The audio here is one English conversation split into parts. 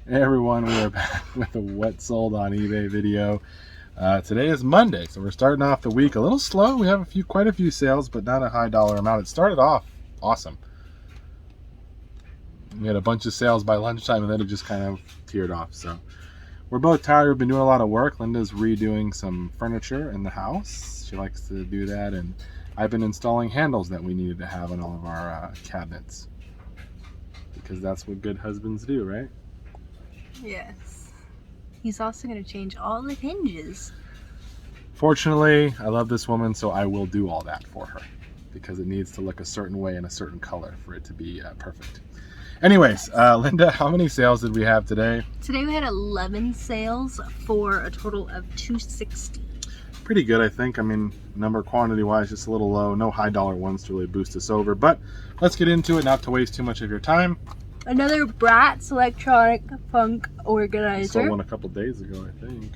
Hey everyone, we're back with a what sold on eBay video. Today is Monday, so we're starting off the week a little slow. We have quite a few sales, but not a high dollar amount. It started off awesome. We had a bunch of sales by lunchtime, and then it just kind of teared off. So we're both tired. We've been doing a lot of work. Linda's redoing some furniture in the house. She likes to do that, and I've been installing handles that we needed to have on all of our cabinets, because that's what good husbands do, right? Yes. He's also going to change all the hinges. Fortunately, I love this woman, so I will do all that for her, because it needs to look a certain way in a certain color for it to be perfect. Anyways, Linda, how many sales did we have today? Today we had 11 sales for a total of $260. Pretty good, I think. I mean, number quantity-wise, just a little low. No high dollar ones to really boost us over, but let's get into it, not to waste too much of your time. Another Bratz electronic funk organizer. Sold one a couple days ago, I think.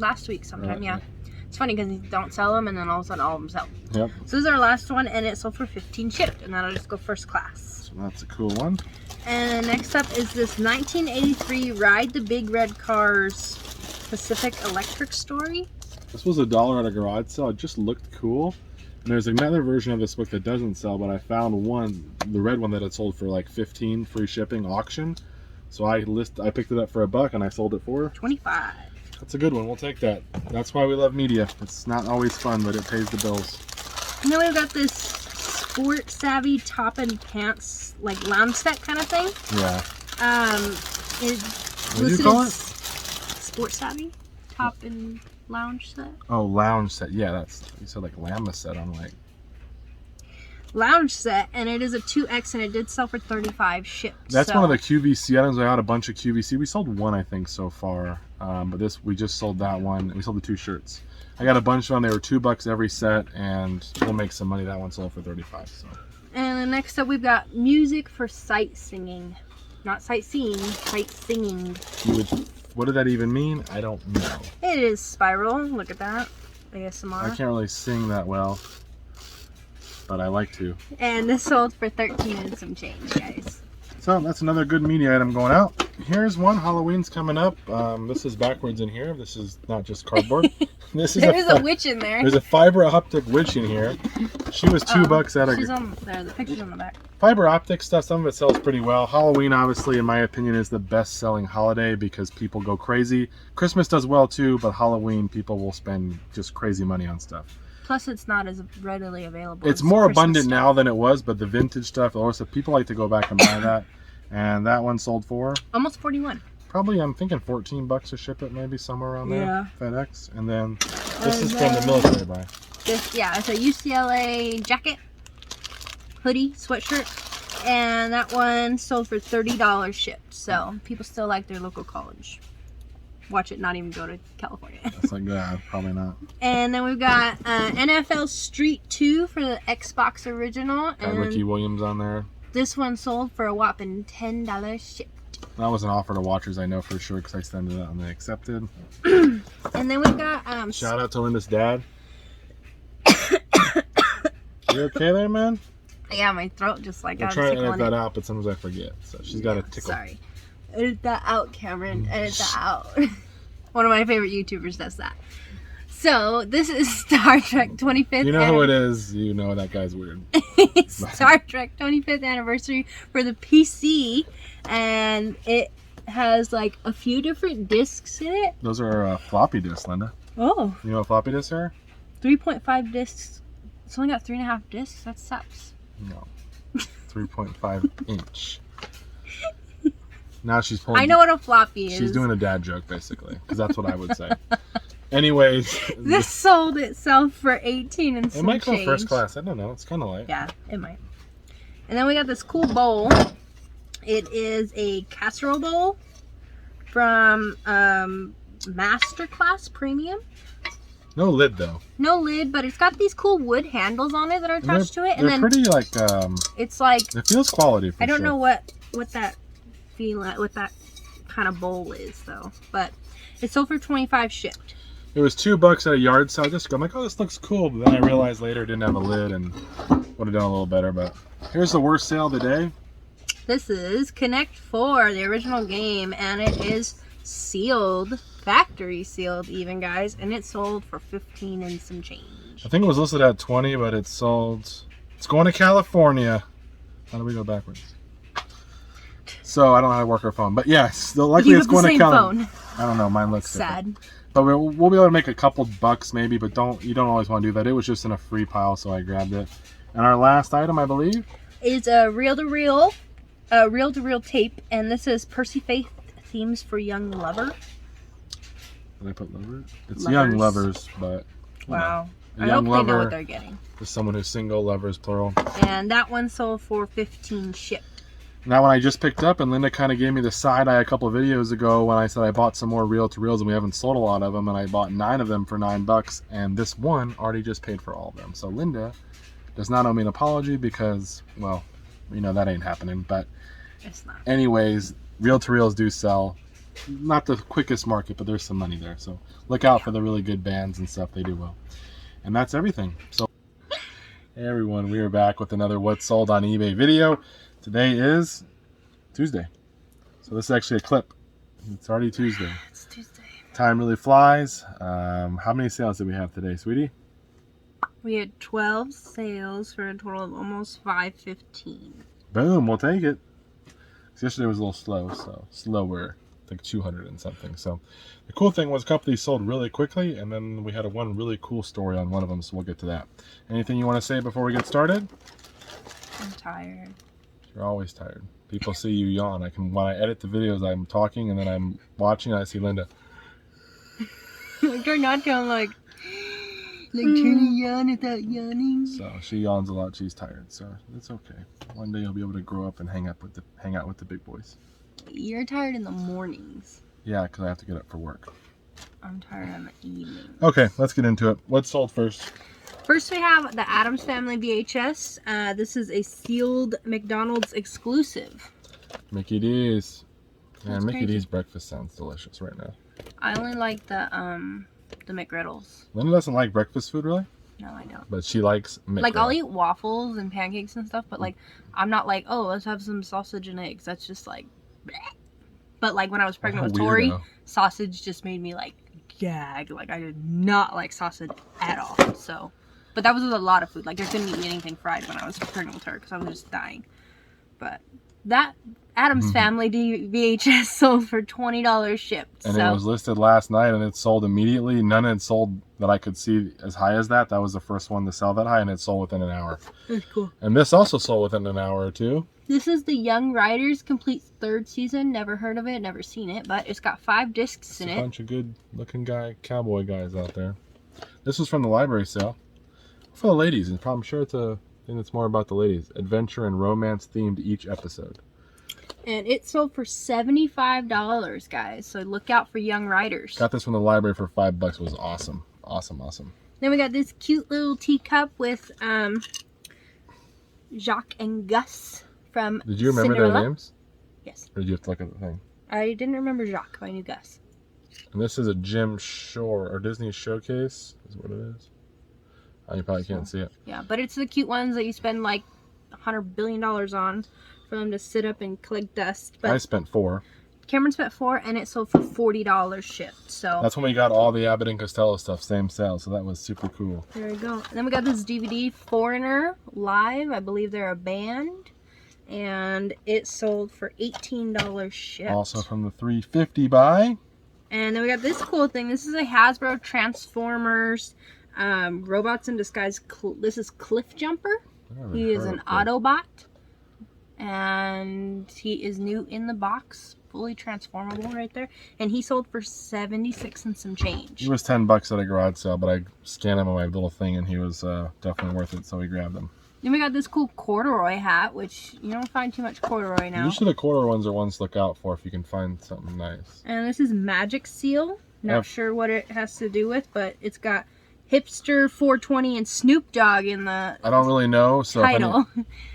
Last week sometime, yeah. It's funny because you don't sell them and then all of a sudden all of them sell. Yep. So this is our last one and it sold for $15 shipped, and that'll just go first class. So that's a cool one. And next up is this 1983 Ride the Big Red Cars Pacific Electric Story. This was $1 at a garage sale. It just looked cool. And there's another version of this book that doesn't sell, but I found one, the red one that had sold for like $15, free shipping, auction. So I picked it up for $1 and I sold it for $25. That's a good one. We'll take that. That's why we love media. It's not always fun, but it pays the bills. And then we've got this Sport Savvy top and pants, like lounge set kind of thing. Yeah. It's What do you call it? Sport Savvy top and lounge set. Oh, lounge set. Yeah, that's, you said like Lama set. I'm like, lounge set, and it is a 2X, and it did sell for $35 shipped. that's one of the QVC items. I had a bunch of QVC. We sold one, I think, so far. But this, we just sold that one. We sold the 2 shirts. I got a bunch of them. They were $2 every set, and we'll make some money. That one sold for $35. So. And then next up, we've got music for sight singing. Not sightseeing, sight singing. What did that even mean? I don't know. It is spiral. Look at that. ASMR. I can't really sing that well, but I like to. And this sold for $13 and some change, guys. So that's another good media item going out. Here's one. Halloween's coming up. This is backwards in here. This is not just cardboard. This is There's a witch in there. There's a fiber optic witch in here. She was $2 at a. She's on there. The picture's on the back. Fiber optic stuff, some of it sells pretty well. Halloween, obviously, in my opinion, is the best-selling holiday because people go crazy. Christmas does well too, but Halloween, people will spend just crazy money on stuff. Plus, it's not as readily available. It's more abundant now than it was, but the vintage stuff, also people like to go back and buy that. And that one sold for almost $41. Probably, I'm thinking $14 to ship it, maybe somewhere around there. Yeah. FedEx. And then this is from the military buy. This, yeah, it's a UCLA jacket, hoodie, sweatshirt, and that one sold for $30 shipped. So people still like their local college. Watch it not even go to California. That's like that, probably not. And then we've got NFL Street 2 for the Xbox original. Got Ricky Williams on there. This one sold for a whopping $10 shipped. That was an offer to watchers, I know for sure, because I sent it out and they accepted. And then we've got shout out to Linda's dad. You okay there, man? Yeah, my throat just like I'm trying to edit that out, but sometimes I forget. So she's got a tickle. Sorry. Edit that out, Cameron. Edit that out. One of my favorite YouTubers does that. So, this is Star Trek 25th. You know who it is. You know that guy's weird. Star Trek 25th anniversary for the PC. And it has like a few different discs in it. Those are floppy disks, Linda. Oh. You know what floppy disks are? 3.5 discs. It's only got 3.5 discs. That sucks. No. 3.5 inch. Now she's pulling. I know what a floppy is. She's doing a dad joke, basically, because that's what I would say. Anyways. This sold itself for $18 and some It might go change. first class. I don't know. It's kind of light. Yeah, it might. And then we got this cool bowl. It is a casserole bowl from Masterclass Premium. No lid though. No lid, but it's got these cool wood handles on it that are attached to it, and they're then pretty like. It's like it feels quality. For I don't sure. know what that feel like, what that kind of bowl is though, but it sold for $25 shipped. It was $2 at a yard sale. I'm like, oh, this looks cool, but then I realized later it didn't have a lid and would have done a little better. But here's the worst sale of the day. This is Connect 4, the original game, and it is sealed, factory sealed even, guys, and it sold for 15 and some change. I think it was listed at 20, but it sold. It's going to California. How do we go backwards? So I don't know how to work our phone, but yes, luckily it's going to California. I don't know, mine looks sad. Different. But we'll be able to make a couple bucks maybe, but you don't always want to do that. It was just in a free pile, so I grabbed it. And our last item, I believe, is a reel-to-reel tape, and this is Percy Faith Themes for Young Lover. Did I put lover? It's Lovers. Young lovers, but wow. I hope they know what they're getting. Is someone who's single, lovers plural. And that one sold for 15 shipped. That one I just picked up, and Linda kind of gave me the side eye a couple of videos ago when I said I bought some more reel-to-reels, and we haven't sold a lot of them, and I bought 9 of them for $9, and this one already just paid for all of them. So Linda does not owe me an apology because, well, you know that ain't happening. But it's not. Anyways, reel-to-reels do sell. Not the quickest market, but there's some money there. So look out for the really good bands and stuff. They do well. And that's everything. So hey everyone, we are back with another What Sold on eBay video. Today is Tuesday. So this is actually a clip. It's already Tuesday. It's Tuesday. Time really flies. How many sales did we have today, sweetie? We had 12 sales for a total of almost $515. Boom, we'll take it. Yesterday was a little slow, so slower. Like 200 and something. So the cool thing was a couple of these sold really quickly, and then we had one really cool story on one of them, so we'll get to that. Anything you want to say before we get started? I'm tired. You're always tired. People see you yawn. When I edit the videos, I'm talking and then I'm watching and I see Linda. I try not to, I'm like trying to yawn without yawning. So she yawns a lot. She's tired, so it's okay. One day you'll be able to grow up and hang out with the big boys. You're tired in the mornings. Yeah, because I have to get up for work. I'm tired in the evening. Okay, let's get into it. What's sold first? First we have the Addams Family VHS. This is a sealed McDonald's exclusive. Mickey D's. Man, Mickey crazy. D's breakfast sounds delicious right now. I only like the McGriddles. Linda doesn't like breakfast food, really? No, I don't. But she likes McGriddle. Like, I'll eat waffles and pancakes and stuff, but like, I'm not like, oh, let's have some sausage and eggs. That's just like, bleh. But like when I was pregnant with Tori, sausage just made me like gag. Like, I did not like sausage at all. So, but that was a lot of food. Like, I couldn't eat anything fried when I was pregnant with her because I was just dying. But that Addams Family VHS sold for $20 shipped. And it was listed last night and it sold immediately. None had sold that I could see as high as that. That was the first one to sell that high, and it sold within an hour. That's cool. And this also sold within an hour or two. This is the Young Riders Complete 3rd season. Never heard of it, never seen it, but it's got 5 discs in it. A bunch of good looking cowboy guys out there. This was from the library sale. For the ladies, and I'm sure it's a thing that's more about the ladies. Adventure and romance themed each episode. And it sold for $75, guys. So look out for Young Riders. Got this from the library for $5. It was awesome. Awesome. Then we got this cute little teacup with Jacques and Gus from Did you remember Cinderella? their names? Yes. Or did you have to look at the thing? I didn't remember Jacques, but I knew Gus. And this is a Jim Shore or Disney Showcase. Is what it is. Oh, you probably can't see it. Yeah, but it's the cute ones that you spend like $100 billion on for them to sit up and collect dust. But I spent $4. Cameron spent $4, and it sold for $40 shipped. So that's when we got all the Abbott and Costello stuff, same sale. So that was super cool. there we go. And then we got this DVD, Foreigner Live. I believe they're a band. And it sold for $18 shipped. Also from the 350 buy. And then we got this cool thing. This is a Hasbro Transformers Robots in Disguise. This is Cliffjumper. He is an Autobot. And he is new in the box. Fully transformable right there. And he sold for $76 and some change. He was $10 at a garage sale, but I scanned him on my little thing and he was definitely worth it, so we grabbed him. Then we got this cool corduroy hat, which you don't find too much corduroy now. Usually the corduroy ones are ones to look out for if you can find something nice. And this is Magic Seal. Not sure what it has to do with, but it's got Hipster 420 and Snoop Dogg in the I don't really know, so title.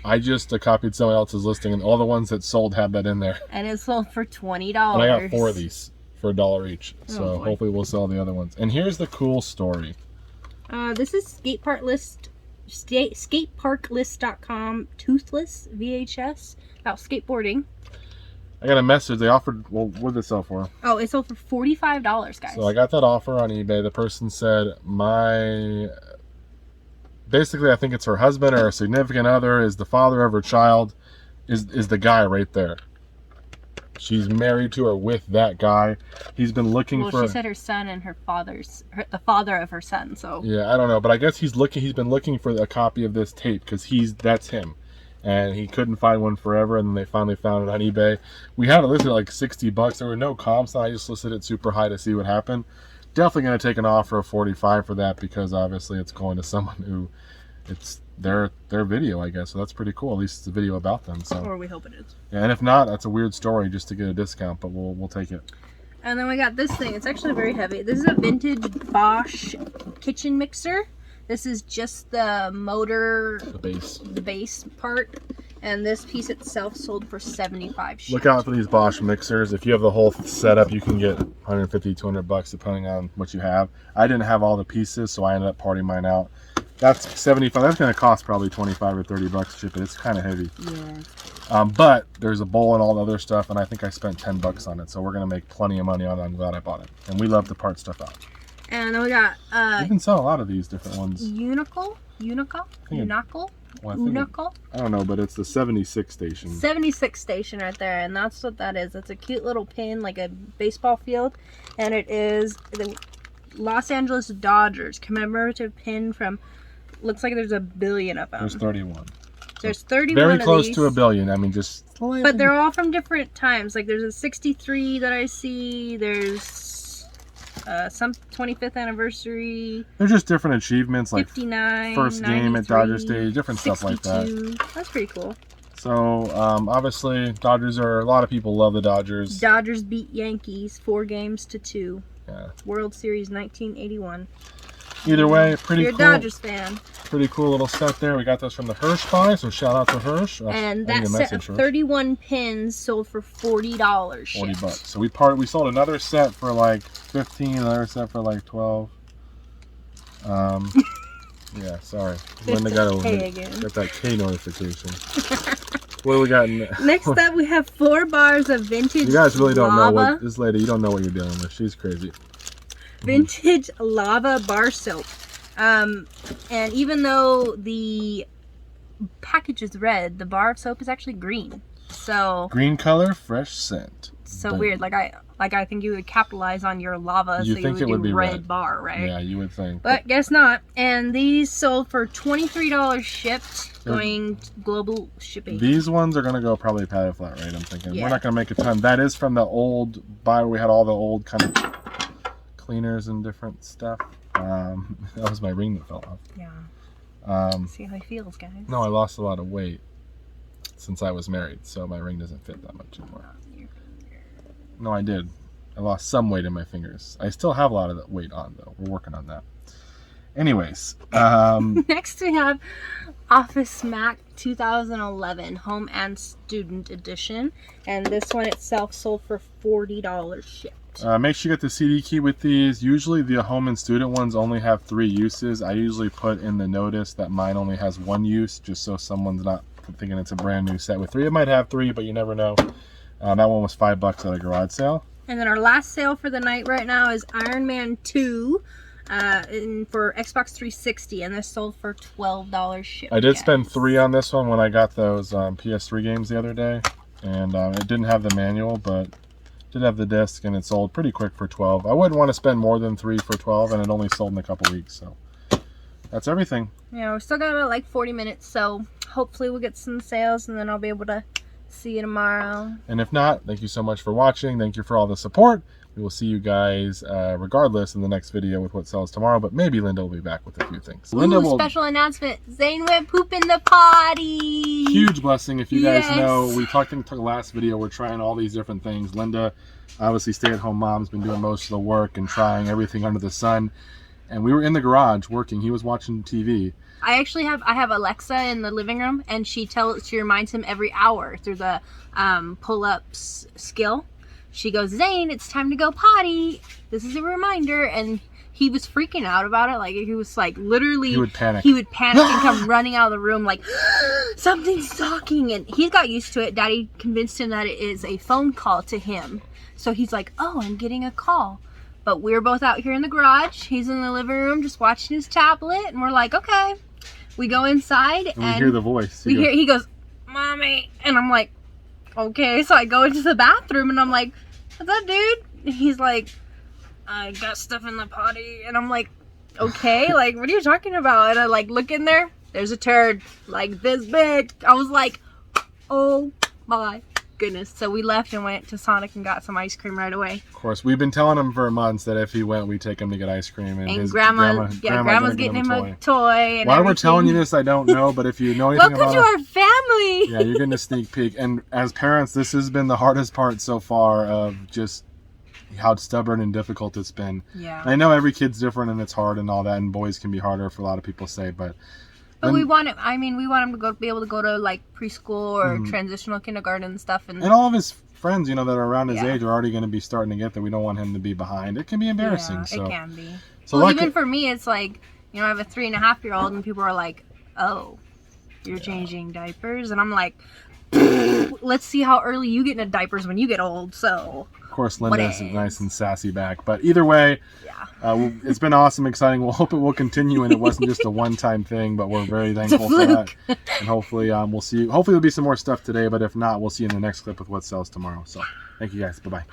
I just copied someone else's listing, and all the ones that sold had that in there. And it sold for $20. And I got 4 of these for $1 each, so boy. hopefully we'll sell the other ones. And here's the cool story. This is Skate Part List skateparklist.com toothless VHS about skateboarding. I got a message. They offered, well, what did they sell for? Oh, it sold for $45, guys. So I got that offer on eBay. The person said, basically, I think it's her husband or a significant other is the father of her child, is the guy right there. She's married to or with that guy. He's been looking for... Well, she said her son and the father of her son, so... Yeah, I don't know, but I guess he's been looking for a copy of this tape because that's him. And he couldn't find one forever, and then they finally found it on eBay. We had it listed at like $60. There were no comps, and I just listed it super high to see what happened. Definitely going to take an offer of $45 for that because obviously it's going to someone who it's their video, I guess. So that's pretty cool. At least it's a video about them. So. Or we hope it is. Yeah, and if not, that's a weird story just to get a discount, but we'll take it. And then we got this thing. It's actually very heavy. This is a vintage Bosch kitchen mixer. This is just the motor, the base part, and this piece itself sold for $75. Look out for these Bosch mixers. If you have the whole setup, you can get $150, $200 depending on what you have. I didn't have all the pieces, so I ended up parting mine out. That's $75. That's going to cost probably $25 or $30 to ship it. It's kind of heavy. Yeah. But there's a bowl and all the other stuff, and I think I spent $10 on it, so we're going to make plenty of money on it. I'm glad I bought it, and we love to part stuff out. And then we got you can sell a lot of these different ones. Unicle. I don't know, but it's the 76 station. 76 station right there, and that's what that is. It's a cute little pin, like a baseball field, and it is the Los Angeles Dodgers commemorative pin from. Looks like there's a billion of them. There's 31. There's 31 Very of close these. to a billion. I mean, just. But they're all from different times. Like there's a 63 that I see. There's some 25th anniversary. They're just different achievements, like 59, first game at Dodger Stadium, different 62. stuff like that. That's pretty cool. So obviously, a lot of people love the Dodgers. Dodgers beat Yankees 4-2. Yeah. World Series 1981. Either way, pretty You're cool. a Dodgers fan. Pretty cool little set there. We got those from the Hirsch buy, so shout out to Hirsch. And that set of 31 pins sold for $40. $40. So we sold another set for like 15, another set for like 12. Yeah, sorry. Linda got that K notification. What do we got next up? We have 4 bars of vintage. You guys really don't know lava. what this lady. You don't know what you're dealing with. She's crazy. Vintage lava bar soap. And even though the package is red, the bar of soap is actually green. So green color, fresh scent. So Boom. Weird. Like I think you would capitalize on your lava, You so think you would do red bar, right? Yeah, you would think. But guess not. And these sold for $23 shipped, going global shipping. These ones are gonna go probably padded flat rate. I'm thinking Yeah. we're not gonna make a ton. That is from the old buy where we had all the old kind of cleaners and different stuff. That was my ring that fell off. Yeah. See how he feels, guys. No, I lost a lot of weight since I was married, so my ring doesn't fit that much anymore. No, I did. I lost some weight in my fingers. I still have a lot of that weight on, though. We're working on that. Anyways. Next we have Office Mac 2011 Home and Student Edition. And this one itself sold for $40 shipped. Make sure you get the CD key with these. Usually the home and student ones only have 3 uses. I usually put in the notice that mine only has 1 use, just so someone's not thinking it's a brand new set with 3. It might have 3, but you never know. That one was $5 at a garage sale. And then our last sale for the night right now is Iron Man 2 for Xbox 360, and this sold for $12 shipped. I did spend $3 on this one when I got those PS3 games the other day, and it didn't have the manual, but it did have the disc, and it sold pretty quick for $12. I wouldn't want to spend more than $3 for $12, and it only sold in a couple weeks, so that's everything. Yeah, we still got about like 40 minutes, so hopefully we'll get some sales, and then I'll be able to see you tomorrow. And if not, thank you so much for watching. Thank you for all the support. We will see you guys regardless in the next video with what sells tomorrow, but maybe Linda will be back with a few things. Linda will... Special announcement. Zane went poop in the potty. Huge blessing. If you guys know, we talked in the last video, we're trying all these different things. Linda, obviously stay-at-home mom's been doing most of the work and trying everything under the sun. And we were in the garage working. He was watching TV. I have Alexa in the living room, and she reminds him every hour through the pull-ups skill. She goes, Zane, it's time to go potty. This is a reminder, and he was freaking out about it. Like, he was like, literally, He would panic. He would panic and come running out of the room like, something's talking. And he got used to it. Daddy convinced him that it is a phone call to him. So he's like, oh, I'm getting a call. But we're both out here in the garage. He's in the living room just watching his tablet. And we're like, okay. We go inside. And we hear the voice. He goes, Mommy. And I'm like, okay. So I go into the bathroom and I'm like, what's up, dude? And he's like, I got stuff in the potty. And I'm like, okay. Like, what are you talking about? And I like look in there. There's a turd like this big. I was like, oh my goodness. So we left and went to Sonic and got some ice cream right away. Of course, we've been telling him for months that if he went, we'd take him to get ice cream. And his grandma's getting him a toy. And why everything. we're telling you this, I don't know, but if you know anything Welcome about to our family. yeah, you're getting a sneak peek. And as parents, this has been the hardest part so far of just how stubborn and difficult it's been. Yeah. I know every kid's different and it's hard and all that, and boys can be harder for a lot of people say, but we want him. I mean, we want him to be able to go to like preschool or transitional kindergarten and stuff. And all of his friends, that are around his age are already going to be starting to get that. We don't want him to be behind. It can be embarrassing. Yeah, so it can be. So well, even for me, it's like, I have a 3.5-year-old, and people are like, "Oh, you're changing diapers," and I'm like, "Let's see how early you get into diapers when you get old." So. Of course, Linda's nice and sassy back. But either way, it's been awesome, exciting. We'll hope it will continue and it wasn't just a one-time thing, but we're very thankful for that. And hopefully we'll see you. Hopefully there'll be some more stuff today, but if not, we'll see you in the next clip with what sells tomorrow. So thank you guys. Bye-bye.